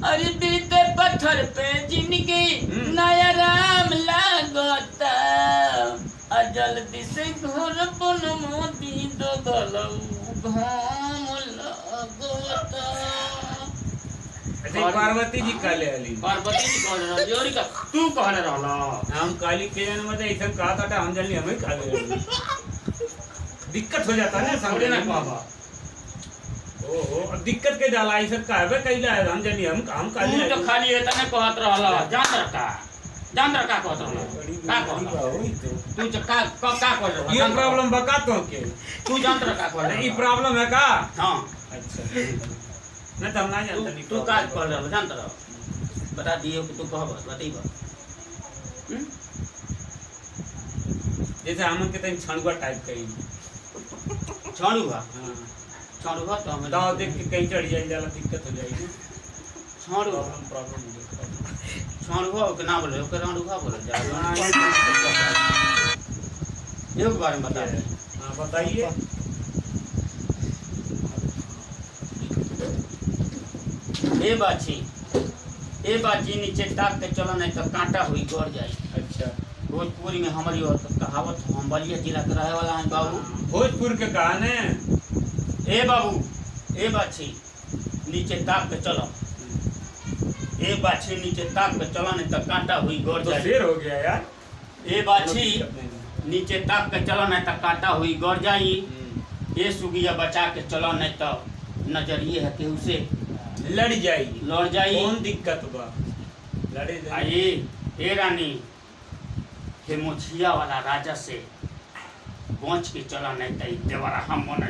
अरे बीते पत्थर पे जिनकी नया राम लागता जल्दी से घर पन मोदी दो गलऊ घाम लगता। पार्वती जी काले अली पार्वती जी कह रहा और का तू कह रहा हम काली के जन में ऐसा कहा था हम जल्दी हमें काले दिक्कत हो जाता है ना समझे ना बाबा। ओहो अब दिक्कत के जाला ऐसा कहबे कइला हम जल्दी हम काली तू तो खाली है तने कहत रहला जान रखा कहत रहला का कहत तू जो का कर रहा ये प्रॉब्लम बका तो के तू जान रखा कहत ये प्रॉब्लम है का। हां अच्छा मैं तो ना जानता नहीं तू का कर रहा जानता रहो बता दियो कि तू कहब बताइबा। जैसे हम के तन छणुआ टाइप कहीं छणुआ हां छणुआ तो हम दाव देख के कहीं चढ़ जाए जाला दिक्कत हो जाएगी छणुआ प्रॉब्लम हो जाएगा। छणुआ के नाम बोले ओके छणुआ बोले जा ये के बारे में बता दे। हां बताइए। ए बाची नीचे ताक के चलो नहीं तो कांटा हुई गड़ जाए। अच्छा भोजपुरी में हमारी और कहावत हम बलिया जिला के रहे वाला है बाबू। भोजपुर के कहान है ए बाबू ए बाछी नीचे ताक के चलो ए बाछी नीचे ताक के चलो नहीं तो कांटा हुई गड़ तो जाए। शेर हो गया यार। ए बाछी नीचे ताक के चलो नहीं तो कांटा हुई गड़ जाई। ये सुगिया बचा के चलो नहीं तो नजरिए है केहू से लड़ जाएगी लड़ जाई। कौन दिक्कत बा लड़े आई ए रानी हे मोछिया वाला राजा से पहुंच के चला नहीं तई देवरा हम मन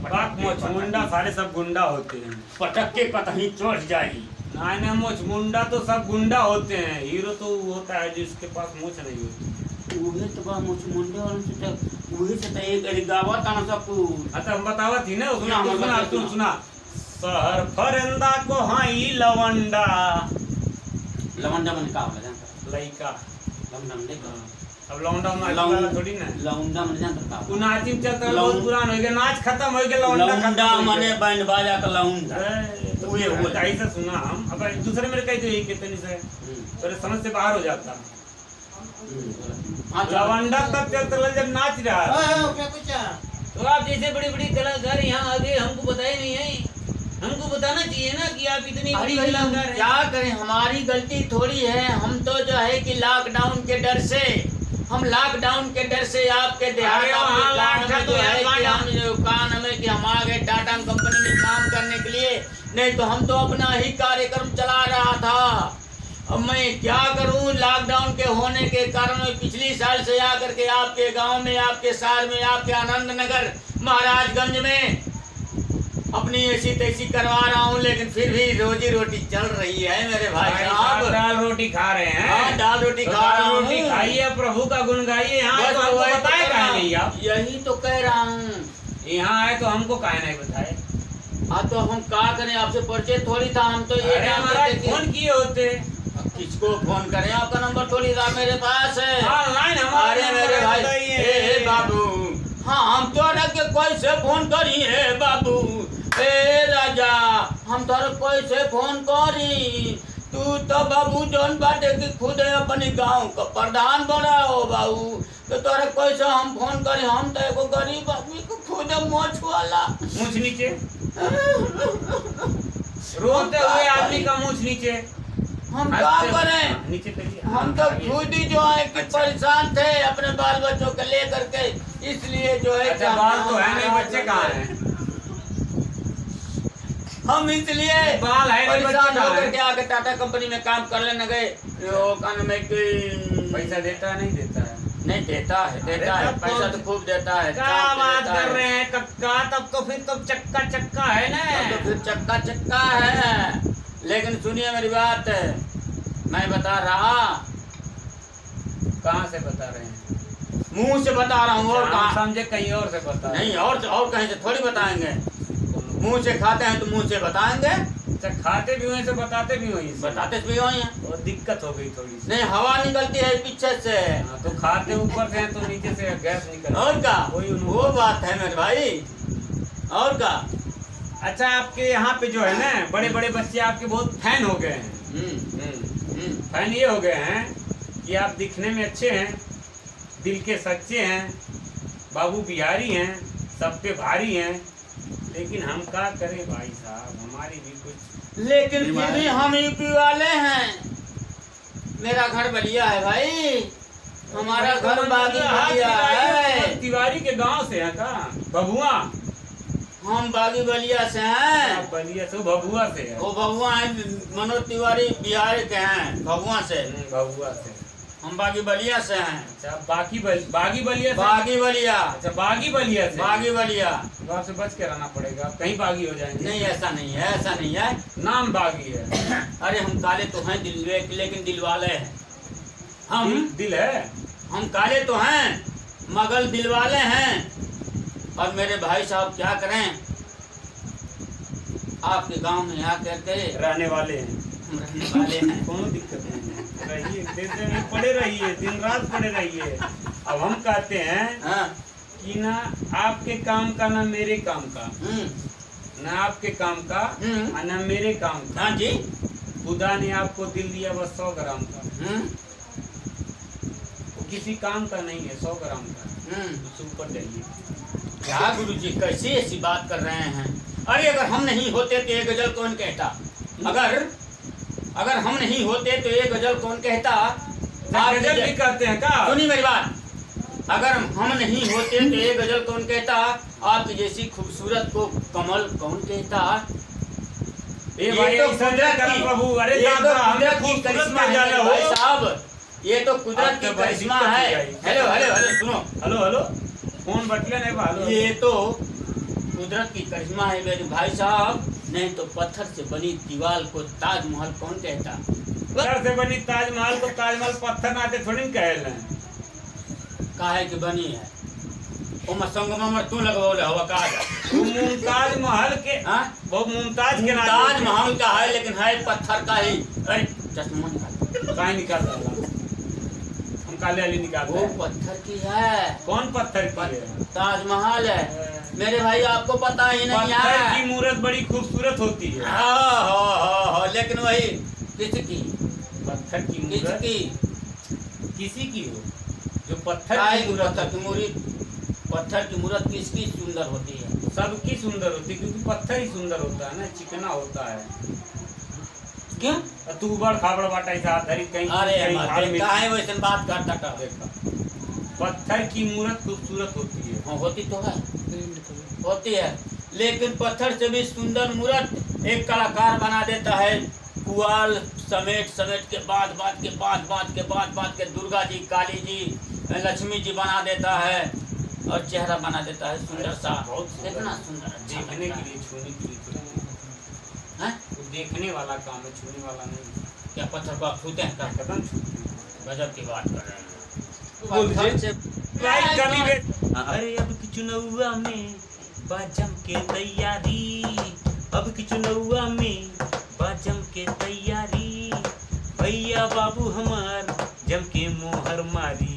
बात मोचमुंडा सारे सब गुंडा होते हैं पटक के कतही चढ़ जाई। नहीं नहीं मोचमुंडा तो सब गुंडा होते हैं हीरो तो होता है जिसके पास मोच नहीं होती। उहे तो बा मुंडे वाले से तो उहे से तो एक गावत आना सब अच्छा हम बतावत ही ना सुना, उसमें सुना, तू सुना शहर फरंदा को हाई लवंडा लवंडा मन का होला जानता लइका लवंडा मन देखा अब लौंडा में थोड़ी ना लवंडा मन जानता का नाची चलता बहुत पुरान हो गया नाच खत्म हो गया लवंडा माने बैंड बाजा का लवंडा उहे होता ऐसा सुना हम अब दूसरे मेरे कही तो यही कितनी से तेरे समझ से बाहर हो जाता लवंडा तब चलता जब नाच रहा है। तो आप जैसे बड़ी बड़ी कलाकार यहाँ आगे हमको बताए नहीं है हमको बताना चाहिए ना कि आप इतनी बड़ी कलाकार हैं। क्या करें हमारी गलती थोड़ी है। हम तो जो है कि लॉकडाउन के डर से हम लॉकडाउन के डर से आपके देहात में जो है कि हम जो कान हमें कि हम आ गए टाटा कंपनी में काम करने के लिए नहीं तो हम तो अपना ही कार्यक्रम चला रहा था। अब मैं क्या करूं लॉकडाउन के होने के कारण पिछली साल से आकर के आपके गांव में आपके शहर में आपके आनंद नगर महाराजगंज में अपनी ऐसी तैसी करवा रहा हूँ लेकिन फिर भी रोजी रोटी चल रही है मेरे भाई साहब। दाल रोटी खा रहे हैं। हाँ दाल रोटी खा रहा हूँ। रोटी खाइए प्रभु का गुण गाइए। यहाँ तो हमको बताए काहे नहीं आप यही तो कह रहा हूँ। यहाँ आए तो हमको काहे नहीं बताए। हाँ तो हम क्या करें आपसे परिचय थोड़ी था। हम तो ये फोन किए होते किसको फोन करें आपका नंबर थोड़ी था मेरे पास है। अरे मेरे भाई बाबू हाँ हम तो के कोई से फोन करी है बाबू ए राजा हम तो कोई से फोन करी तू तो बाबू जौन बाटे कि खुद अपने गांव का प्रधान बना हो बाबू तो तोरे कोई से हम फोन करी। हम तो एगो गरीब आदमी को खुद मोछ वाला मूछ नीचे रोते हुए आदमी का मूछ नीचे हम क्या करें। नीचे करिए। हम तो खुद ही जो है कि परेशान थे अपने बाल बच्चों को लेकर के इसलिए जो है अच्छा बाल तो है नहीं बच्चे कहाँ हैं। हम इसलिए बाल है नहीं परेशान बच्चे होकर के आके टाटा कंपनी में काम करने न गए। पैसा देता नहीं देता है नहीं देता है पैसा तो खूब देता है। क्या बात कर रहे हैं कक्का तब तो फिर तो चक्का चक्का है ना तो फिर चक्का चक्का है। लेकिन सुनिए मेरी बात मैं बता रहा कहाँ से बता रहे हैं मुंह से बता रहा हूँ और कहाँ समझे कहीं और से बता नहीं और कहीं से थोड़ी बताएंगे। मुंह से खाते हैं तो मुंह से बताएंगे। अच्छा खाते भी हुए से बताते भी हुए बताते भी हुए हैं और दिक्कत हो गई थोड़ी सी नहीं हवा निकलती है पीछे से तो खाते ऊपर से तो नीचे से गैस निकल और क्या वही वो बात है मेरे भाई और क्या अच्छा आपके यहाँ पे जो है ना बड़े बड़े बच्चे आपके बहुत फैन हो गए हैं। फैन ये हो गए हैं कि आप दिखने में अच्छे हैं, दिल के सच्चे हैं, बाबू बिहारी हैं, सब पे भारी हैं, लेकिन हम क्या करें भाई साहब, हमारी भी कुछ। लेकिन फिर भी हम यूपी वाले हैं। मेरा घर बलिया है भाई, हमारा घर बागी बलिया है। तिवारी के गांव से है का बबुआ? हम बागी बलिया से हैं। बलिया से बबुआ से है। वो भगवा है, मनोज तिवारी बिहार के हैं, भगवा से। बबुआ से हम बागी बलिया से हैं। अच्छा बागी बलिया से? बागी बलिया। अच्छा बागी बलिया से। बागी बलिया। तो आपसे बच के रहना पड़ेगा, कहीं बागी हो जाएंगे। नहीं ऐसा नहीं है, ऐसा नहीं है, नाम बागी है। अरे हम काले तो हैं लेकिन दिल वाले हैं हम। दिल है, हम काले तो हैं मगर दिल वाले हैं। और मेरे भाई साहब क्या करें, आपके गांव में यहाँ करके रहने वाले हैं, हम रहने वाले हैं। कोनो दिक्कत नहीं, रहिए दिन में पड़े रहिए, दिन रात पड़े रहिए। अब हम कहते हैं हाँ। कि ना आपके काम का ना मेरे काम का, ना आपके काम का और ना मेरे काम का। हाँ जी। खुदा ने आपको दिल दिया बस 100 ग्राम का, वो किसी काम का नहीं है, 100 ग्राम का। उससे ऊपर जाइए। क्या गुरुजी कैसी ऐसी बात कर रहे हैं? अरे अगर हम नहीं होते तो ये गजल कौन कहता? अगर हम नहीं होते तो ये गजल कौन कहता? आप गजल भी कहते हैं का? सुनिए मेरी बात, अगर हम नहीं होते तो ये गजल कौन कहता? आपकी जैसी खूबसूरत को कमल कौन कहता? ये तो कुदरत की प्रभु, अरे ये तो कुदरत की करिश्मा है भाई साहब, ये तो कुदरत की करिश्मा है। हेलो हेलो हेलो सुनो, हेलो हेलो फोन बटले नहीं भालो। ये तो कुदरत की करिश्मा है मेरे भाई साहब। नहीं तो पत्थर से बनी दीवार को ताजमहल कौन कहता? पत्थर से बनी ताजमहल को ताजमहल पत्थर नाते थोड़ी कहल है। काहे की बनी है? ओ संगमरमर तू लगवले हवा का? वो मुमताज महल के, हां वो मुमताज के नाते ताजमहल का है, लेकिन है पत्थर का ही। अरे चश्मा निकाल, काहे निकाल रहा? हम काले वाली निकाल। वो पत्थर की है। कौन पत्थर की है? ताजमहल है मेरे भाई, आपको पता ही नहीं है। पत्थर की मूर्त बड़ी खूबसूरत होती है। हाँ, लेकिन वही किसकी? पत्थर की मूर्त किसी की हो जो पत्थर की मूर्त। पत्थर की मूर्त किसकी सुंदर होती है? सबकी सुंदर होती है, क्योंकि पत्थर ही सुंदर होता है ना, चिकना होता है। क्यों? तू बड़ खाबड़ बाटा ऐसा धरी कहीं। अरे काहे वैसे बात करता का? देखा पत्थर की मूर्त खूबसूरत होती है। हाँ होती तो है, होती है, लेकिन पत्थर से भी सुंदर मूर्त एक कलाकार बना देता है। पुआल समेट के बात के दुर्गा जी, काली जी, लक्ष्मी जी बना देता है और चेहरा बना देता है सुंदर सा। बहुत इतना सुंदर देखने के लिए, छूने के लिए है। वो देखने वाला काम है, छूने वाला नहीं। क्या पत्थर को आप छूते हैं? क्या कदम छूते हैं। गजब की बात कर रहे हैं। अरे अब की चुनौआ में बाजम के तैयारी, अब की चुनौआ में बाजम के तैयारी, भैया बाबू हमार जम के मोहर मारी।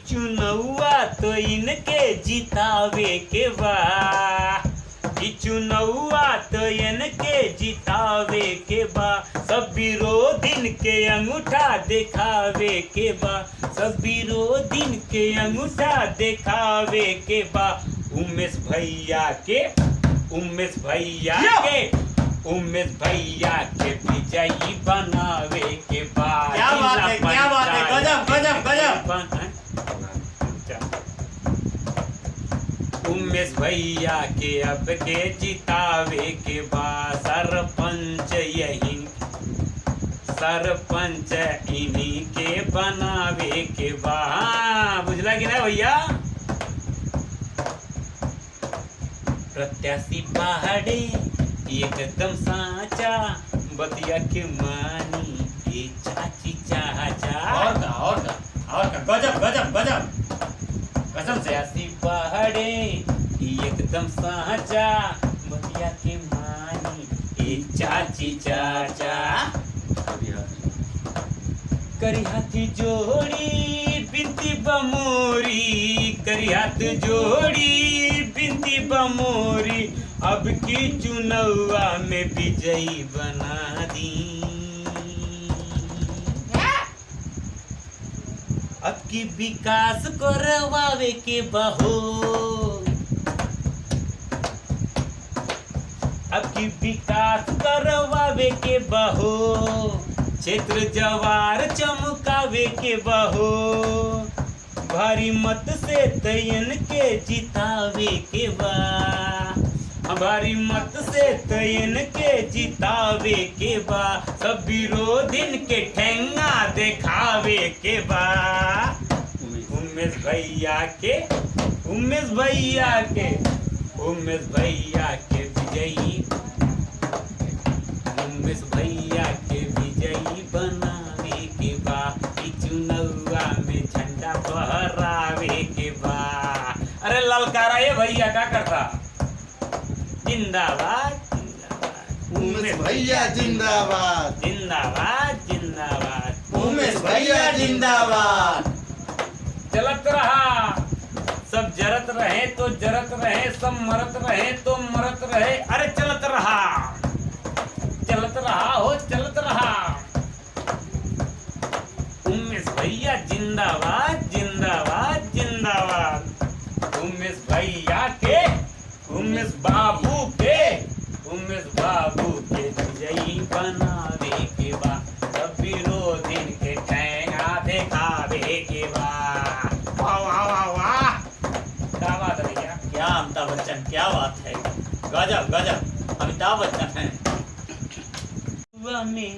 चुनौआ तो इनके जितावे के बा, चुनौआ तो इनके जितावे के बा, सब विरोधिन के अंगूठा दिखावे के बा, सब विरोधिन के अंगूठा दिखावे के बा। उमेश भैया के विजयी बनावे के बा। क्या बात है, क्या बात है, गजब गजब गजब। उमेश भैया के अब के जितावे के बा, सरपंच इन्हीं के बनावे के बा। बुझला कि ना भैया? प्रत्याशी पहाड़े एकदम साचा, बतिया के मानी ये चाची चाचा। और का गजब गजब गजब कसम से। प्रत्याशी पहाड़े एकदम साचा, बतिया के मानी ये चाची चाचा। करी हाथी जोड़ी बिनती बमोरी, करी हाथ जोड़ी बिनती बमोरी, अब की चुनौआ में विजयी बना दी। अब की विकास करवावे के बहो, अब की विकास करवावे के बहो, क्षेत्र जवार चमकावे के बहो, भारी मत से तयन के जितावे के बा, भारी मत से तयन के जितावे के बा, सब विरोधिन के ठेंगा देखावे के बा। उमेश भैया के, उमेश भैया के, उमेश भैया के विजयी, उमेश भैया के विजयी बनावे के बा, चुनौआ में झंडा फहरावे के बा। अरे ललकारा ये भैया क्या करता, जिंदाबाद जिंदाबाद उमेश भैया जिंदाबाद, जिंदाबाद जिंदाबाद उमेश भैया जिंदाबाद। चलत रहा सब जरत रहे तो जरत रहे, सब मरत रहे तो मरत रहे। अरे चलत रहा हो चलत रहा। उमेश भैया जिंदाबाद जिंदाबाद जिंदाबाद। उमेश भैया के, उमेश बाबू के, उमेश बाबू के विजयी बनावे के बा, सब विरोधी के ठेंगा देखावे के बा। वाह वाह वाह वाह, क्या बात है भैया, क्या अमिताभ बच्चन, क्या बात है, गजब गजब अमिताभ बच्चन है। में